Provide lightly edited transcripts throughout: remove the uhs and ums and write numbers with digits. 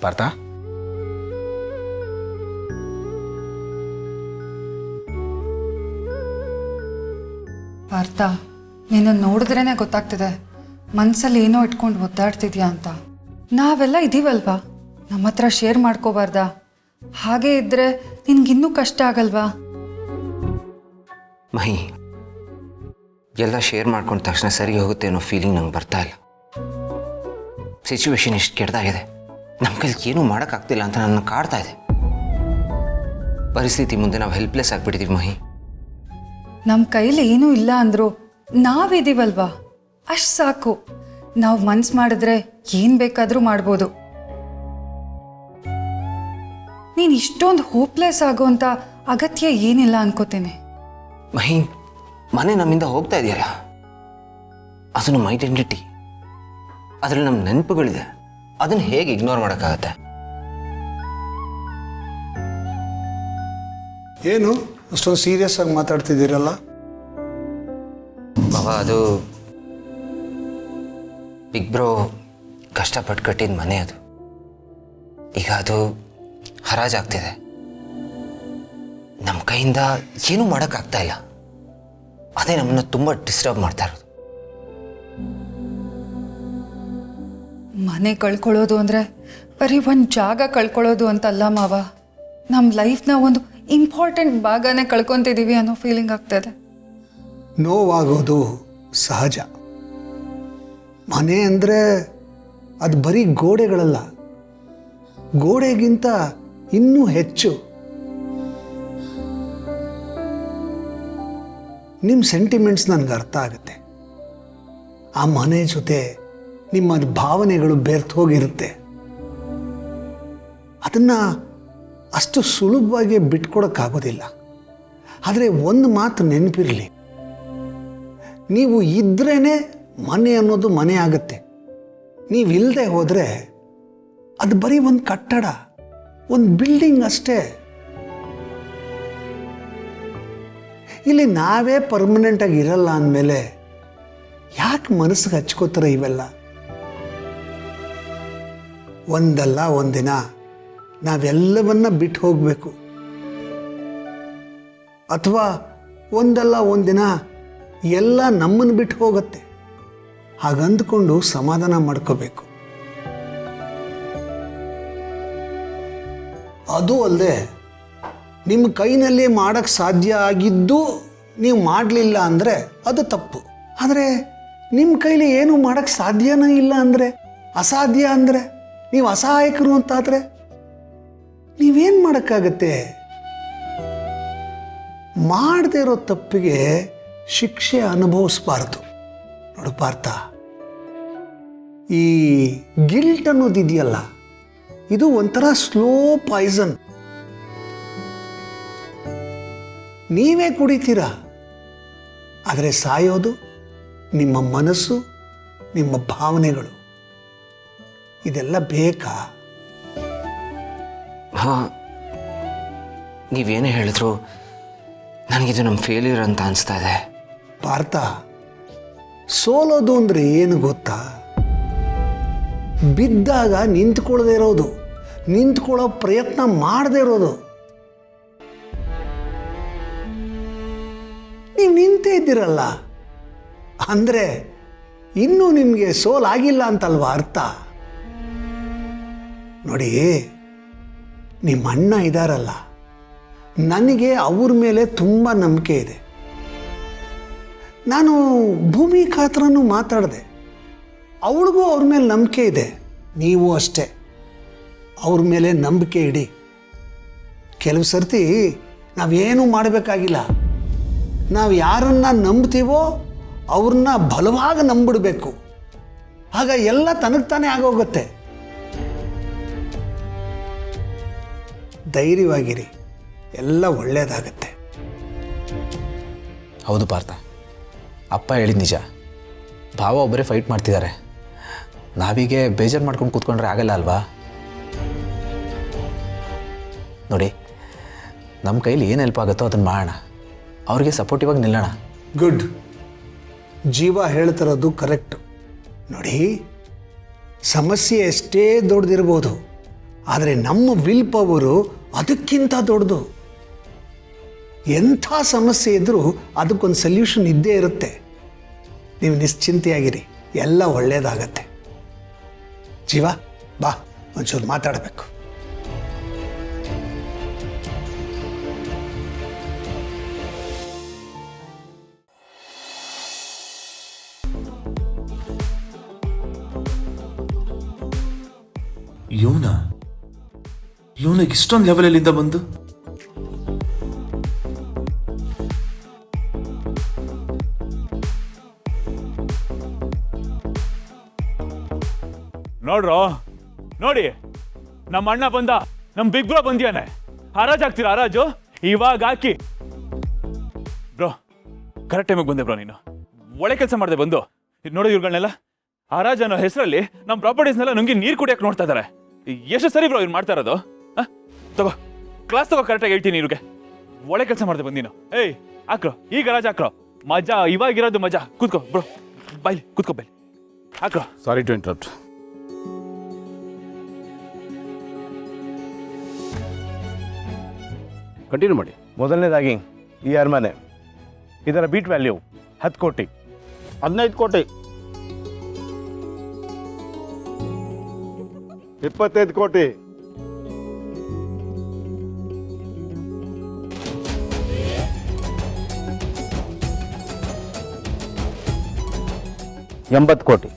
ಪಾರ್ಥ, ಪಾರ್ಥ, ನಿನ್ನನ್ನು ನೋಡಿದ್ರೇ ಗೊತ್ತಾಗ್ತಿದೆ ಮನಸ್ಸಲ್ಲಿ ಏನೋ ಇಟ್ಕೊಂಡು ಒದ್ದಾಡ್ತಿದ್ಯಾ ಅಂತ. ನಾವೆಲ್ಲ ಇದೀವಲ್ವಾ, ನಮ್ಮ ಹತ್ರ ಶೇರ್ ಮಾಡ್ಕೋಬಾರ್ದಾ? ಹಾಗೆ ಇದ್ದರೆ ನಿನ್ಗಿನ್ನೂ ಕಷ್ಟ ಆಗಲ್ವಾ? ಮಹಿ, ಎಲ್ಲ ಶೇರ್ ಮಾಡ್ಕೊಂಡ ತಕ್ಷಣ ಸರಿ ಹೋಗುತ್ತೆ ಅನ್ನೋ ಫೀಲಿಂಗ್ ನಂಗೆ ಬರ್ತಾ ಇಲ್ಲ. ಸಿಚುವೇಶನ್ ಎಷ್ಟು ಕೆಟ್ಟದಾಗಿದೆ, ನಮ್ಮ ಕೈಲಿ ಏನೂ ಮಾಡೋಕ್ಕಾಗ್ತಿಲ್ಲ ಅಂತ ನನ್ನ ಕಾಡ್ತಾ ಇದೆ. ಪರಿಸ್ಥಿತಿ ಮುಂದೆ ನಾವು ಹೆಲ್ಪ್ಲೆಸ್ ಆಗಿಬಿಟ್ಟಿದ್ದೀವಿ ಮಹಿ. ನಮ್ಮ ಕೈಲಿ ಏನೂ ಇಲ್ಲ ಅಂದರು ನಾವಿದ್ದೀವಲ್ವಾ, ಅಷ್ಟು ಸಾಕು. ನಾವು ಮನ್ಸು ಮಾಡಿದ್ರೆ ಏನು ಬೇಕಾದರೂ ಮಾಡ್ಬೋದು. ನೀನು ಇಷ್ಟೊಂದು ಹೋಪ್ಲೆಸ್ ಆಗೋಂಥ ಅಗತ್ಯ ಏನಿಲ್ಲ ಅನ್ಕೋತೇನೆ. ಮಹಿ, ಮನೆ ನಮ್ಮಿಂದ ಹೋಗ್ತಾ ಇದೆಯಲ್ಲ, ಅದು ನಮ್ಮ ಐಡೆಂಟಿಟಿ, ಅದರಲ್ಲಿ ನಮ್ಮ ನೆನಪುಗಳಿದೆ. ಅದನ್ನು ಹೇಗೆ ಇಗ್ನೋರ್ ಮಾಡೋಕ್ಕಾಗತ್ತೆ? ಏನು ಅಷ್ಟೊಂದು ಸೀರಿಯಸ್ ಆಗಿ ಮಾತಾಡ್ತಿದ್ದೀರಲ್ಲ? ಬಾಬಾ, ಅದು ಬಿಗ್ ಬ್ರೋ ಕಷ್ಟಪಟ್ಟು ಕಟ್ಟಿದ ಮನೆ ಅದು. ಈಗ ಅದು ಹರಾಜಾಗ್ತಿದೆ. ನಮ್ಮ ಕೈಯಿಂದ ಏನೂ ಮಾಡೋಕ್ಕಾಗ್ತಾ ಇಲ್ಲ. ಅದೇ ನಮ್ಮನ್ನು ತುಂಬ ಡಿಸ್ಟರ್ಬ್ ಮಾಡ್ತಾ ಇರೋದು. ಮನೆ ಕಳ್ಕೊಳ್ಳೋದು ಅಂದರೆ ಬರೀ ಒಂದು ಜಾಗ ಕಳ್ಕೊಳ್ಳೋದು ಅಂತಲ್ಲ ಮಾವ. ನಮ್ಮ ಲೈಫ್ನ ಒಂದು ಇಂಪಾರ್ಟೆಂಟ್ ಭಾಗನೇ ಕಳ್ಕೊತಿದ್ದೀವಿ ಅನ್ನೋ ಫೀಲಿಂಗ್ ಆಗ್ತದೆ. ನೋವಾಗೋದು ಸಹಜ. ಮನೆ ಅಂದರೆ ಅದು ಬರೀ ಗೋಡೆಗಳಲ್ಲ, ಗೋಡೆಗಿಂತ ಇನ್ನೂ ಹೆಚ್ಚು. ನಿಮ್ಮ ಸೆಂಟಿಮೆಂಟ್ಸ್ ನನಗೆ ಅರ್ಥ ಆಗುತ್ತೆ. ಆ ಮನೆ ಜೊತೆ ನಿಮ್ಮ ಭಾವನೆಗಳು ಬೆರ್ತು ಹೋಗಿರುತ್ತೆ. ಅದನ್ನು ಅಷ್ಟು ಸುಲಭವಾಗಿ ಬಿಟ್ಕೊಡೋಕ್ಕಾಗೋದಿಲ್ಲ. ಆದರೆ ಒಂದು ಮಾತು ನೆನಪಿರಲಿ, ನೀವು ಇದ್ರೇ ಮನೆ ಅನ್ನೋದು ಮನೆ ಆಗುತ್ತೆ. ನೀವಿಲ್ಲದೆ ಹೋದರೆ ಅದು ಬರೀ ಒಂದು ಕಟ್ಟಡ, ಒಂದು ಬಿಲ್ಡಿಂಗ್ ಅಷ್ಟೇ. ಇಲ್ಲಿ ನಾವೇ ಪರ್ಮನೆಂಟಾಗಿ ಇರಲ್ಲ ಅಂದಮೇಲೆ ಯಾಕೆ ಮನಸ್ಸಿಗೆ ಹಚ್ಕೋತಾರೆ ಇವೆಲ್ಲ? ಒಂದಲ್ಲ ಒಂದಿನ ನಾವೆಲ್ಲವನ್ನ ಬಿಟ್ಟು ಹೋಗಬೇಕು, ಅಥವಾ ಒಂದಲ್ಲ ಒಂದಿನ ಎಲ್ಲ ನಮ್ಮನ್ನು ಬಿಟ್ಟು ಹೋಗುತ್ತೆ. ಹಾಗಂದ್ಕೊಂಡು ಸಮಾಧಾನ ಮಾಡ್ಕೋಬೇಕು. ಅದು ಅಲ್ಲದೆ ನಿಮ್ಮ ಕೈನಲ್ಲಿ ಮಾಡೋಕ್ಕೆ ಸಾಧ್ಯ ಆಗಿದ್ದು ನೀವು ಮಾಡಲಿಲ್ಲ ಅಂದರೆ ಅದು ತಪ್ಪು. ಆದರೆ ನಿಮ್ಮ ಕೈಲಿ ಏನು ಮಾಡೋಕ್ಕೆ ಸಾಧ್ಯನೇ ಇಲ್ಲ ಅಂದರೆ, ಅಸಾಧ್ಯ ಅಂದರೆ, ನೀವು ಅಸಹಾಯಕರು ಅಂತಾದರೆ ನೀವೇನು ಮಾಡೋಕ್ಕಾಗತ್ತೆ? ಮಾಡದೇ ಇರೋ ತಪ್ಪಿಗೆ ಶಿಕ್ಷೆ ಅನುಭವಿಸ್ಬಾರ್ದು. ನೋಡು ಪಾರ್ಥ, ಈ ಗಿಲ್ಟ್ ಅನ್ನೋದಿದೆಯಲ್ಲ, ಇದು ಒಂಥರ ಸ್ಲೋ ಪಾಯ್ಸನ್. ನೀವೇ ಕುಡಿತೀರಾ, ಆದರೆ ಸಾಯೋದು ನಿಮ್ಮ ಮನಸ್ಸು, ನಿಮ್ಮ ಭಾವನೆಗಳು. ಇದೆಲ್ಲ ಬೇಕಾ? ಹಾಂ, ನೀವೇನೇ ಹೇಳಿದ್ರು ನನಗಿದು ನಮ್ಮ ಫೇಲ್ಯೂರ್ ಅಂತ ಅನಿಸ್ತಾ ಇದೆ. ಪಾರ್ಥ, ಸೋಲೋದು ಅಂದರೆ ಏನು ಗೊತ್ತಾ? ಬಿದ್ದಾಗ ನಿಂತ್ಕೊಳ್ಳದೆ ಇರೋದು, ನಿಂತ್ಕೊಳ್ಳೋ ಪ್ರಯತ್ನ ಮಾಡದೇ ಇರೋದು. ನೀವು ನಿಂತೇ ಇದ್ದೀರಲ್ಲ ಅಂದರೆ ಇನ್ನೂ ನಿಮಗೆ ಸೋಲಾಗಿಲ್ಲ ಅಂತಲ್ವಾ ಅರ್ಥ? ನೋಡಿ, ನಿಮ್ಮ ಅಣ್ಣ ಇದ್ದಾರಲ್ಲ, ನನಗೆ ಅವ್ರ ಮೇಲೆ ತುಂಬ ನಂಬಿಕೆ ಇದೆ. ನಾನು ಭೂಮಿ ಕಾತ್ರನೂ ಮಾತಾಡಿದೆ, ಅವಳಿಗೂ ಅವ್ರ ಮೇಲೆ ನಂಬಿಕೆ ಇದೆ. ನೀವು ಅಷ್ಟೇ ಅವ್ರ ಮೇಲೆ ನಂಬಿಕೆ ಇಡಿ. ಕೆಲವು ಸರ್ತಿ ನಾವೇನೂ ಮಾಡಬೇಕಾಗಿಲ್ಲ. ನಾವು ಯಾರನ್ನ ನಂಬ್ತೀವೋ ಅವ್ರನ್ನ ಬಲವಾಗಿ ನಂಬಿಡಬೇಕು. ಆಗ ಎಲ್ಲ ತನಗೆ ತಾನೇ ಆಗೋಗುತ್ತೆ. ಧೈರ್ಯವಾಗಿರಿ, ಎಲ್ಲ ಒಳ್ಳೆಯದಾಗತ್ತೆ. ಹೌದು ಪಾರ್ಥ, ಅಪ್ಪ ಹೇಳಿದ ನಿಜ. ಭಾವ ಒಬ್ಬರೇ ಫೈಟ್ ಮಾಡ್ತಿದ್ದಾರೆ. ನಾವೀಗೆ ಬೇಜಾರು ಮಾಡ್ಕೊಂಡು ಕೂತ್ಕೊಂಡ್ರೆ ಆಗಲ್ಲ ಅಲ್ವಾ? ನೋಡಿ, ನಮ್ಮ ಕೈಲಿ ಏನು ಹೆಲ್ಪ್ ಆಗುತ್ತೋ ಅದನ್ನು ಮಾಡೋಣ. ಅವ್ರಿಗೆ ಸಪೋರ್ಟಿವ್ ಆಗಿ ನಿಲ್ಲೋಣ. ಗುಡ್. ಜೀವ ಹೇಳ್ತಿರೋದು ಕರೆಕ್ಟು. ನೋಡಿ, ಸಮಸ್ಯೆ ಎಷ್ಟೇ ದೊಡ್ಡದಿರ್ಬೋದು, ಆದರೆ ನಮ್ಮ ವಿಲ್ ಪವರು ಅದಕ್ಕಿಂತ ದೊಡ್ಡದು. ಎಂಥ ಸಮಸ್ಯೆ ಇದ್ದರೂ ಅದಕ್ಕೊಂದು ಸೊಲ್ಯೂಷನ್ ಇದ್ದೇ ಇರುತ್ತೆ. ನೀವು ನಿಶ್ಚಿಂತೆಯಾಗಿರಿ, ಎಲ್ಲ ಒಳ್ಳೆಯದಾಗತ್ತೆ. ಜೀವ ಬಾ, ಒಂಚೂರು ಮಾತಾಡಬೇಕು. ಇವನಿಗೆ ಇಷ್ಟೊಂದು ಲೆವೆಲಲ್ಲಿಂದ ಬಂದು ನೋಡ್ರೋ ನೋಡಿ, ನಮ್ಮ ಅಣ್ಣ ಬಂದ, ನಮ್ಮ ಬಿಗ್ ಬ್ರೋ ಬಂದಿಯಾನೆ. ಹರಾಜ್ ಹಾಕ್ತೀರಾ? ಹರಾಜು ಇವಾಗ ಹಾಕಿ ಬ್ರೋ. ಕರೆಕ್ಟ್ ಟೈಮಿಗೆ ಬಂದೆ ಬ್ರೋ. ನೀನು ಒಳ್ಳೆ ಕೆಲಸ ಮಾಡಿದೆ ಬಂದು. ಇದು ನೋಡಿ, ಇವ್ರುಗಳನ್ನೆಲ್ಲ ಹರಾಜ್ ಅನ್ನೋ ಹೆಸರಲ್ಲಿ ನಮ್ಮ ಪ್ರಾಪರ್ಟೀಸ್ನೆಲ್ಲ ನುಂಗಿ ನೀರು ಕುಡಿಯಕ್ಕೆ ನೋಡ್ತಾ ಇದ್ದಾರೆ. ಎಷ್ಟು ಸರಿ ಬ್ರೋ ಇವ್ರು ಮಾಡ್ತಾ ಇರೋದು? ತಗೋ ಕ್ಲಾಸ್ ತಗೋ, ಕರೆಕ್ಟಾಗಿ ಹೇಳ್ತೀನಿ ಇವ್ರಿಗೆ. ಒಳ್ಳೆ ಕೆಲಸ ಮಾಡಿದೆ ಬಂದೀನು. ಏಯ್ ಹಾಕ್ರೋ, ಈಗ ಹರಾಜ್ ಹಾಕ್ರೋ. ಮಜಾ ಇವಾಗಿರೋದು ಮಜಾ. ಕೂತ್ಕೋ ಬ್ರೋ, ಬೈಲಿ ಕೂತ್ಕೋ, ಬೈಲಿ ಹಾಕ್ರೋ. Sorry to interrupt. ಕಂಟಿನ್ಯೂ ಮಾಡಿ. ಮೊದಲನೇದಾಗಿ ಈ ಅರಮನೆ, ಇದರ ಬೀಟ್ ವ್ಯಾಲ್ಯೂ 10 ಕೋಟಿ. 15 ಕೋಟಿ. 25 ಕೋಟಿ. 80 ಕೋಟಿ.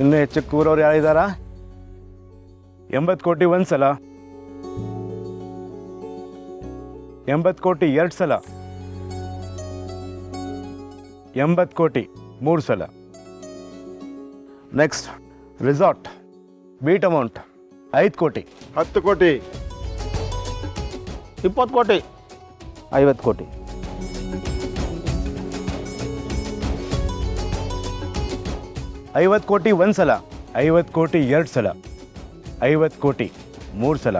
ಇನ್ನೂ ಹೆಚ್ಚು ಕೂರೋರು ಯಾರಿದ್ದಾರ? 80 ಕೋಟಿ ಒಂದು ಸಲ, 80 ಕೋಟಿ 2 ಸಲ, 80 ಕೋಟಿ 3 ಸಲ. ನೆಕ್ಸ್ಟ್ ರಿಸಾರ್ಟ್ ಬೀಟ್ ಅಮೌಂಟ್ 5 ಕೋಟಿ. 10 ಕೋಟಿ. 20 ಕೋಟಿ. 50 ಕೋಟಿ. 50 ಕೋಟಿ ಒಂದು ಸಲ, 50 ಕೋಟಿ 2 ಸಲ, 50 ಕೋಟಿ 3 ಸಲ.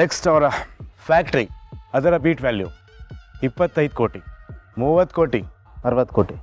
ನೆಕ್ಸ್ಟ್ ಅವರ ಫ್ಯಾಕ್ಟ್ರಿ, ಅದರ ಬೀಟ್ ವ್ಯಾಲ್ಯೂ 25 ಕೋಟಿ. 30 ಕೋಟಿ. 60 ಕೋಟಿ.